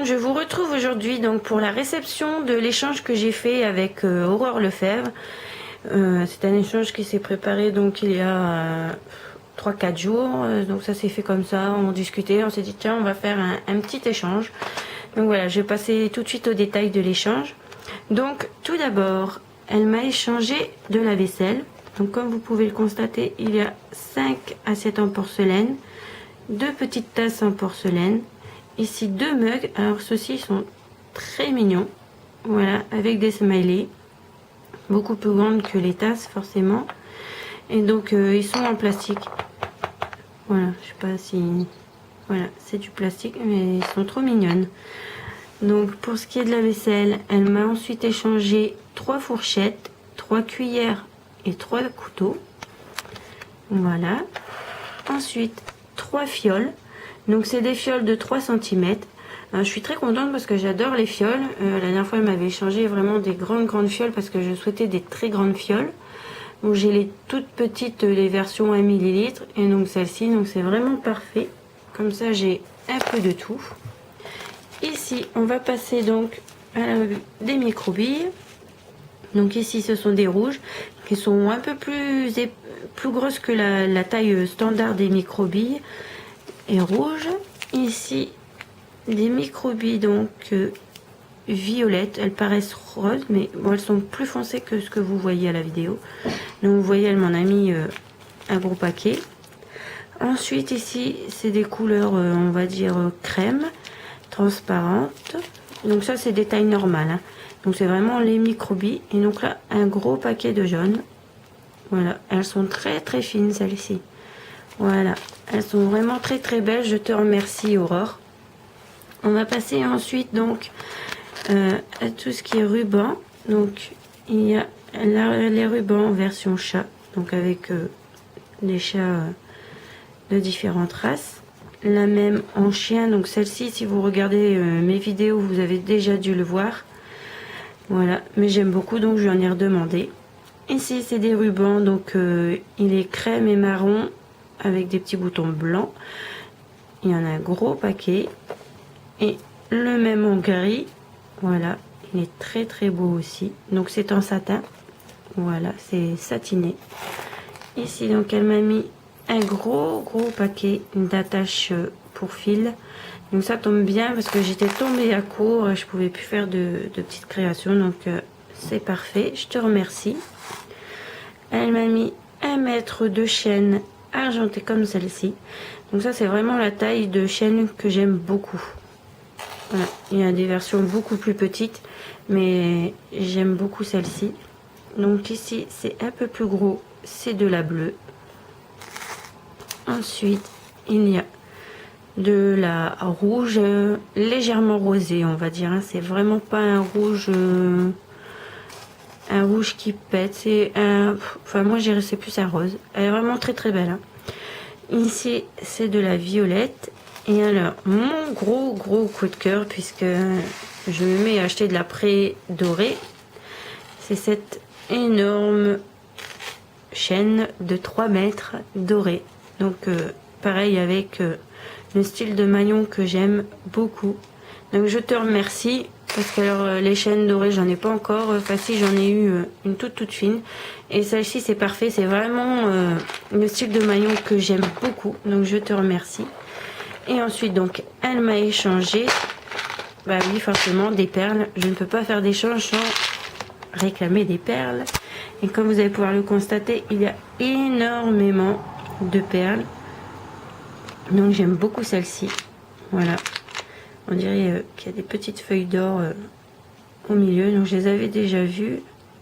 je vous retrouve aujourd'hui donc pour la réception de l'échange que j'ai fait avec Aurore Lefebvre. C'est un échange qui s'est préparé donc il y a 3-4 jours. Donc ça s'est fait comme ça, on discutait, on s'est dit tiens on va faire un petit échange. Donc voilà, je vais passer tout de suite aux détails de l'échange. Donc tout d'abord, elle m'a échangé de la vaisselle. Donc comme vous pouvez le constater, il y a 5 assiettes en porcelaine, 2 petites tasses en porcelaine, ici 2 mugs. Alors ceux-ci sont très mignons, voilà, avec des smileys, beaucoup plus grandes que les tasses forcément. Et donc ils sont en plastique. Voilà, je sais pas si... Voilà, c'est du plastique, mais ils sont trop mignonnes. Donc pour ce qui est de la vaisselle, elle m'a ensuite échangé 3 fourchettes, 3 cuillères et 3 couteaux. Voilà. Ensuite, 3 fioles. Donc c'est des fioles de 3 cm. Je suis très contente parce que j'adore les fioles. La dernière fois, elle m'avait échangé vraiment des grandes fioles parce que je souhaitais des très grandes fioles. Donc j'ai les toutes petites, les versions 1 ml. Et donc celle-ci, donc c'est vraiment parfait. Comme ça, j'ai un peu de tout. Ici, on va passer donc à des micro-billes. Donc ici, ce sont des rouges qui sont un peu plus grosses que la taille standard des micro-billes et rouges. Ici, des micro-billes donc violettes. Elles paraissent roses, mais bon, elles sont plus foncées que ce que vous voyez à la vidéo. Donc vous voyez, elle m'en a mis un gros paquet. Ensuite, ici, c'est des couleurs, on va dire, crème, transparentes. Donc ça, c'est des tailles normales. Hein. Donc c'est vraiment les micro-billes. Et donc là, un gros paquet de jaune. Voilà, elles sont très fines, celles-ci. Voilà, elles sont vraiment très belles. Je te remercie, Aurore. On va passer ensuite, donc, à tout ce qui est ruban. Donc, il y a les rubans en version chat. Donc avec des chats... de différentes races. La même en chien, donc celle-ci, si vous regardez mes vidéos, vous avez déjà dû le voir. Voilà, mais j'aime beaucoup, donc je lui en ai redemandé. Ici, c'est des rubans, donc il est crème et marron avec des petits boutons blancs. Il y en a un gros paquet. Et le même en gris, voilà, il est très beau aussi. Donc c'est en satin, voilà, c'est satiné. Ici, donc elle m'a mis un gros paquet d'attaches pour fil. Donc ça tombe bien parce que j'étais tombée à court, je pouvais plus faire de petites créations, donc c'est parfait, je te remercie. Elle m'a mis 1 mètre de chaîne argentée comme celle-ci. Donc ça, c'est vraiment la taille de chaîne que j'aime beaucoup. Voilà. Il y a des versions beaucoup plus petites, mais j'aime beaucoup celle-ci. Donc ici, c'est un peu plus gros, c'est de la bleue. Ensuite, il y a de la rouge légèrement rosée, on va dire. Hein. C'est vraiment pas un rouge qui pète. C'est un... Enfin, moi, j'ai c'est plus un rose. Elle est vraiment très belle. Hein. Ici, c'est de la violette. Et alors, mon gros coup de cœur, puisque je me mets à acheter de la pré dorée, c'est cette énorme chaîne de 3 mètres dorée. Donc pareil avec le style de maillon que j'aime beaucoup. Donc je te remercie parce que alors, les chaînes dorées j'en ai pas encore. Enfin si, j'en ai eu une toute fine. Et celle-ci c'est parfait. C'est vraiment le style de maillon que j'aime beaucoup. Donc je te remercie. Et ensuite donc elle m'a échangé, bah oui forcément, des perles. Je ne peux pas faire d'échange sans réclamer des perles. Et comme vous allez pouvoir le constater, il y a énormément de perles, donc j'aime beaucoup celle-ci. Voilà, on dirait qu'il y a des petites feuilles d'or au milieu, donc je les avais déjà vues,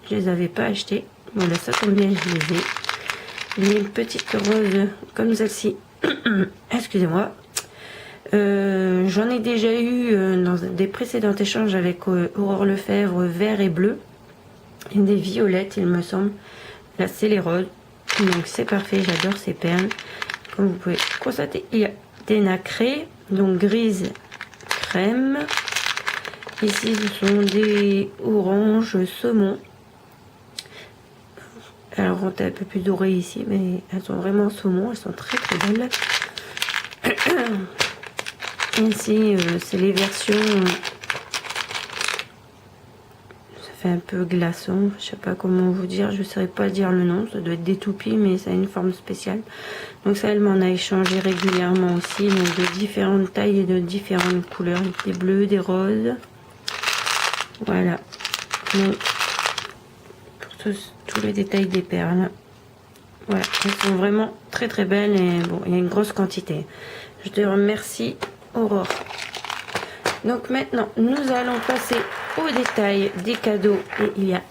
je les avais pas achetées. Voilà, ça tombe bien, je les ai. Il y a une petite rose comme celle-ci. Excusez-moi. J'en ai déjà eu dans des précédents échanges avec Aurore Lefebvre, vert et bleu, et des violettes il me semble. Là c'est les roses. Donc c'est parfait, j'adore ces perles. Comme vous pouvez constater, il y a des nacrées, donc grises crème. Ici ce sont des oranges saumon. Alors on est un peu plus doré ici, mais elles sont vraiment saumon, elles sont très belles. Ici, c'est les versions... ça fait un peu glaçon. Je sais pas comment vous dire. Je ne saurais pas dire le nom. Ça doit être des toupies, mais ça a une forme spéciale. Donc ça, elle m'en a échangé régulièrement aussi. Donc de différentes tailles et de différentes couleurs. Des bleus, des roses. Voilà. Donc, pour tous les détails des perles. Voilà. Elles sont vraiment très très belles. Et bon, il y a une grosse quantité. Je te remercie, Aurore. Donc maintenant, nous allons passer au détail des cadeaux. Et il y a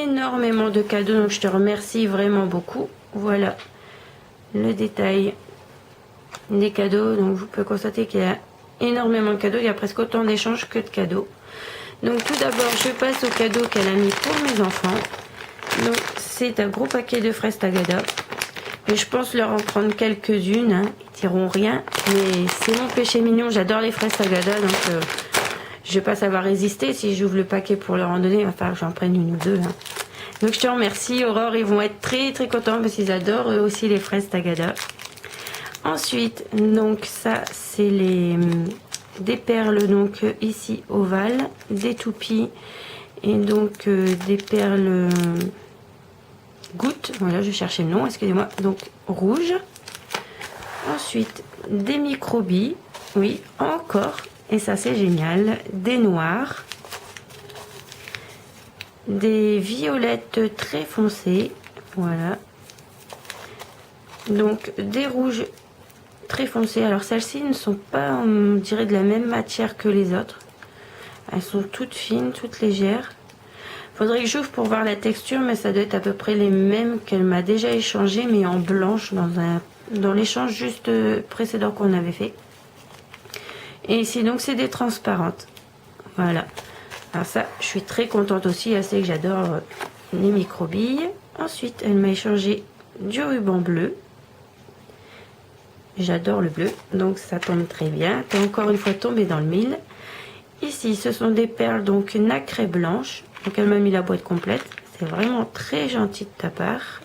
énormément de cadeaux, donc je te remercie vraiment beaucoup. Voilà le détail des cadeaux. Donc vous pouvez constater qu'il y a énormément de cadeaux. Il y a presque autant d'échanges que de cadeaux. Donc tout d'abord, je passe aux cadeaux qu'elle a mis pour mes enfants. Donc c'est un gros paquet de fraises Tagada. Et je pense leur en prendre quelques-unes. Hein. Ils diront rien. Mais c'est mon péché mignon. J'adore les fraises Tagada. Donc je vais pas savoir résister. Si j'ouvre le paquet pour leur en donner, il va falloir que j'en prenne une ou deux. Hein. Donc je te remercie, Aurore. Ils vont être très très contents parce qu'ils adorent eux aussi les fraises Tagada. Ensuite, donc ça, c'est des perles. Donc ici ovales, des toupies. Et donc des perles... gouttes, voilà, je cherchais le nom, excusez-moi, donc rouge. Ensuite, des microbilles, oui, encore, et ça c'est génial, des noirs, des violettes très foncées, voilà, donc des rouges très foncés. Alors celles-ci ne sont pas, on dirait, de la même matière que les autres, elles sont toutes fines, toutes légères. Faudrait que j'ouvre pour voir la texture, mais ça doit être à peu près les mêmes qu'elle m'a déjà échangé, mais en blanche dans l'échange juste précédent qu'on avait fait. Et ici donc c'est des transparentes. Voilà. Alors ça, je suis très contente aussi. Elle sait que j'adore les microbilles. Ensuite, elle m'a échangé du ruban bleu. J'adore le bleu, donc ça tombe très bien. T'es encore une fois tombé dans le mille. Ici, ce sont des perles donc nacrées blanches. Donc elle m'a mis la boîte complète. C'est vraiment très gentil de ta part.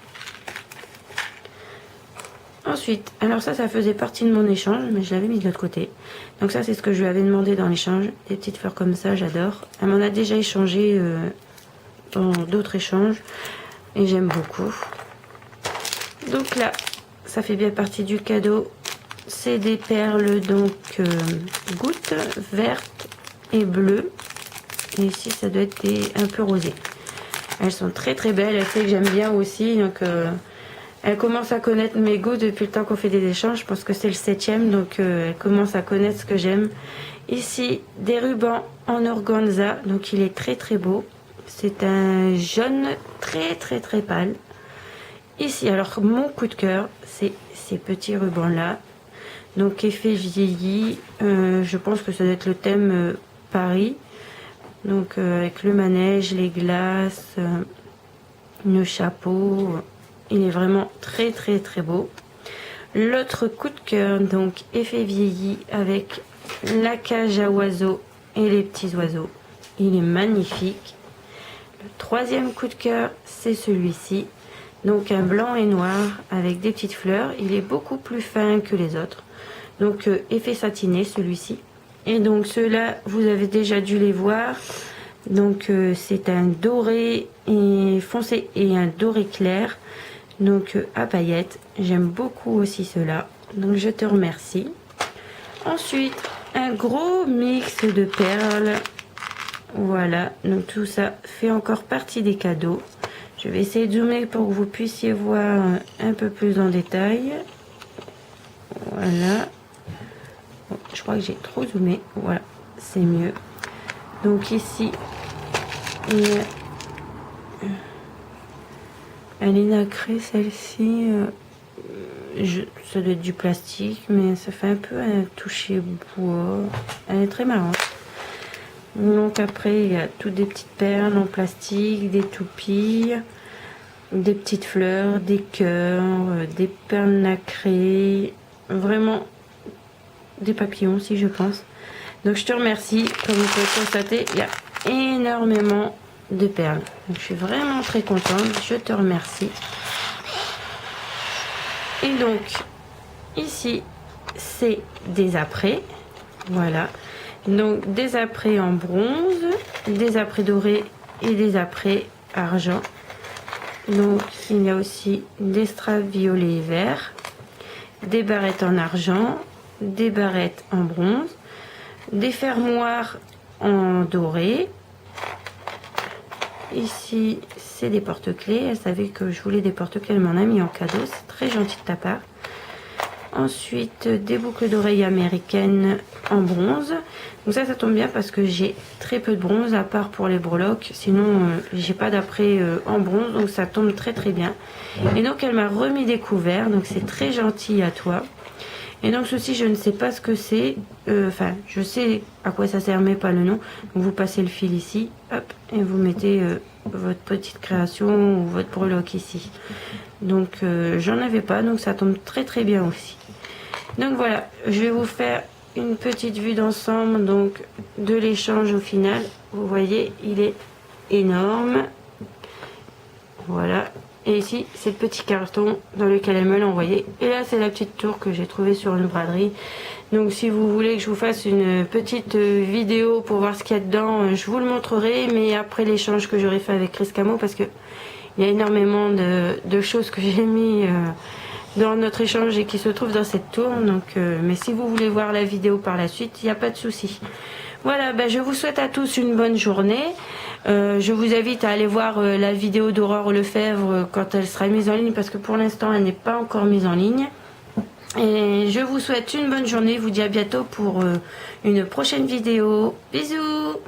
Ensuite, alors ça faisait partie de mon échange, mais je l'avais mis de l'autre côté. Donc ça, c'est ce que je lui avais demandé dans l'échange. Des petites fleurs comme ça, j'adore. Elle m'en a déjà échangé dans d'autres échanges. Et j'aime beaucoup. Donc là, ça fait bien partie du cadeau. C'est des perles donc gouttes vertes et bleues. Et ici, ça doit être un peu rosé. Elles sont très très belles. Elle sait que j'aime bien aussi. Donc, elle commence à connaître mes goûts depuis le temps qu'on fait des échanges. Je pense que c'est le 7e. Donc, elle commence à connaître ce que j'aime. Ici, des rubans en organza. Donc, il est très très beau. C'est un jaune très très très pâle. Ici, alors, mon coup de cœur, c'est ces petits rubans-là. Donc, effet vieilli. Je pense que ça doit être le thème Paris. Donc avec le manège, les glaces, le chapeau, il est vraiment très très très beau. L'autre coup de cœur, donc effet vieilli avec la cage à oiseaux et les petits oiseaux. Il est magnifique. Le troisième coup de cœur, c'est celui-ci. Donc un blanc et noir avec des petites fleurs. Il est beaucoup plus fin que les autres. Donc effet satiné celui-ci. Et donc ceux-là, vous avez déjà dû les voir. Donc c'est un doré et foncé et un doré clair. Donc à paillettes. J'aime beaucoup aussi ceux-là. Donc je te remercie. Ensuite, un gros mix de perles. Voilà. Donc tout ça fait encore partie des cadeaux. Je vais essayer de zoomer pour que vous puissiez voir un peu plus en détail. Voilà. Je crois que j'ai trop zoomé. Voilà, c'est mieux. Donc ici, elle est nacrée celle-ci. Ça doit être du plastique, mais ça fait un peu un toucher bois. Elle est très marrante. Donc après, il y a toutes des petites perles en plastique, des toupies, des petites fleurs, des cœurs, des perles nacrées. Vraiment des papillons aussi, je pense. Donc je te remercie. Comme vous pouvez constater, il y a énormément de perles. Donc je suis vraiment très contente. Je te remercie. Et donc ici, c'est des après. Voilà. Donc des apprêts en bronze, des apprêts dorés et des apprêts argent. Donc il y a aussi des strass violets et verts, des barrettes en argent, des barrettes en bronze, des fermoirs en doré. Ici c'est des porte-clés. Elle savait que je voulais des porte-clés, elle m'en a mis en cadeau, c'est très gentil de ta part. Ensuite des boucles d'oreilles américaines en bronze. Donc ça tombe bien parce que j'ai très peu de bronze à part pour les breloques, sinon j'ai pas d'apprêt en bronze, donc ça tombe très bien. Et donc elle m'a remis des couverts, donc c'est très gentil à toi. Et donc ceci, je ne sais pas ce que c'est, enfin je sais à quoi ça sert mais pas le nom. Donc vous passez le fil ici, hop, et vous mettez votre petite création ou votre breloque ici. Donc j'en avais pas, donc ça tombe très bien aussi. Donc voilà, je vais vous faire une petite vue d'ensemble donc de l'échange au final. Vous voyez, il est énorme. Voilà. Et ici, c'est le petit carton dans lequel elle me l'a envoyé. Et là, c'est la petite tour que j'ai trouvée sur une braderie. Donc, si vous voulez que je vous fasse une petite vidéo pour voir ce qu'il y a dedans, je vous le montrerai. Mais après l'échange que j'aurai fait avec Chris Camo, parce que il y a énormément de choses que j'ai mis dans notre échange et qui se trouvent dans cette tour. Donc, mais si vous voulez voir la vidéo par la suite, il n'y a pas de souci. Voilà, je vous souhaite à tous une bonne journée. Je vous invite à aller voir la vidéo d'Aurore Lefebvre quand elle sera mise en ligne, parce que pour l'instant elle n'est pas encore mise en ligne. Et je vous souhaite une bonne journée, je vous dis à bientôt pour une prochaine vidéo. Bisous!